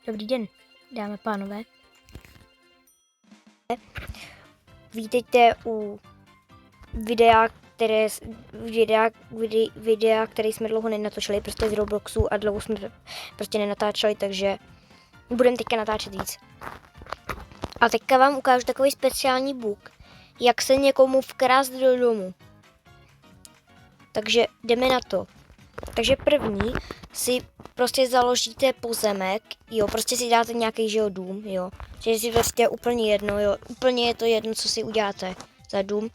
Dobrý den, dámy a pánové. Vítejte u videa, které jsme dlouho nenatočili, prostě z Robloxu a dlouho jsme prostě nenatáčeli, takže budeme teďka natáčet víc. A teďka vám ukážu takový speciální bug, jak se někomu vkrást do domu. Takže jdeme na to. Takže první si prostě založíte pozemek, jo, prostě si dáte nějaký, že jo, dům, jo. Že si prostě úplně jedno, jo, úplně je to jedno, co si uděláte za dům.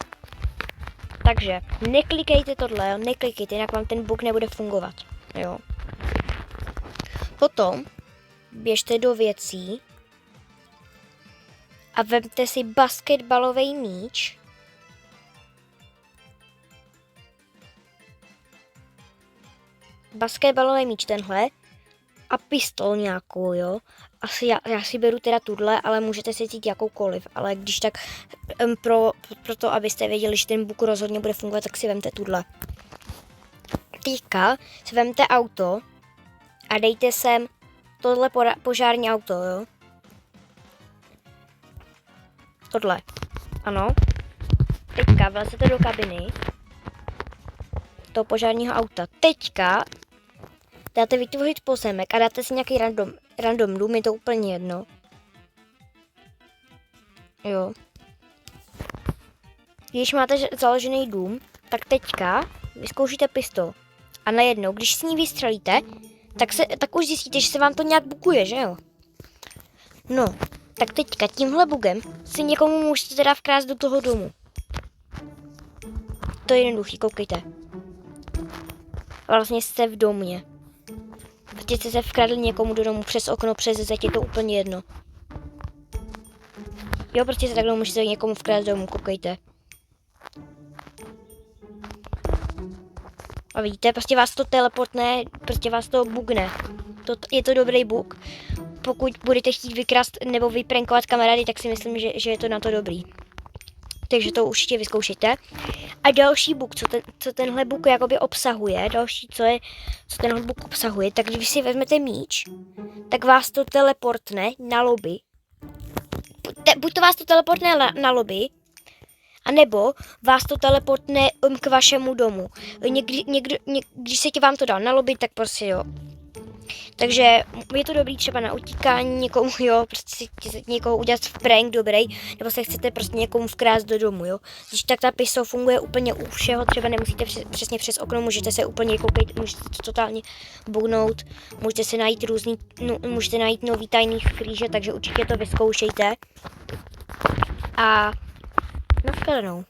Takže neklikejte tohle, jo, neklikejte, jinak vám ten bug nebude fungovat, jo. Potom běžte do věcí a vemte si basketbalový míč. Basketbalový míč tenhle a pistol nějakou, jo. Asi já si beru teda tuhle, ale můžete si cítit jakoukoliv, ale když tak pro to, abyste věděli, že ten buk rozhodně bude fungovat, tak si vemte tuhle. Teďka si vemte auto a dejte sem tohle požární auto, jo. Tohle, ano. Teďka vlezete do kabiny toho požárního auta. Teďka dáte vytvořit pozemek a dáte si nějaký random dům, je to úplně jedno. Jo. Když máte založený dům, tak teďka vyzkoušíte pistol. A najednou, když s ní vystřelíte, tak už zjistíte, že se vám to nějak buguje, že jo? No, tak teďka tímhle bugem si někomu můžete teda vkrást do toho domu. To je jednoduchý, koukejte. Vlastně jste v domě. Teď jste se vkradli někomu do domu přes okno, přes zeď, je to úplně jedno. Jo, prostě se takhle můžete někomu vkrást domů, koukejte. A vidíte, prostě vás to teleportne, prostě vás to bugne. Je to dobrý bug. Pokud budete chtít vykrást nebo vyprankovat kamarády, tak si myslím, že je to na to dobrý. Takže to určitě vyzkoušejte. A další bug, co tenhle bug jakoby obsahuje, co tenhle bug obsahuje, tak když si vezmete míč, tak vás to teleportne na lobby. Buď to vás to teleportne na lobby, anebo vás to teleportne k vašemu domu. Když se vám to dá na lobby, tak prostě jo. Takže je to dobrý třeba na utíkání někomu, jo, prostě si někoho udělat v prank dobrý, nebo se chcete prostě někomu vkrást do domu, jo. Když tak ta pistol funguje úplně u všeho, třeba nemusíte přesně přes okno, můžete se úplně koukejt, můžete to totálně bugnout, můžete najít nový tajný schrýže, takže určitě to vyzkoušejte. A nashledanou.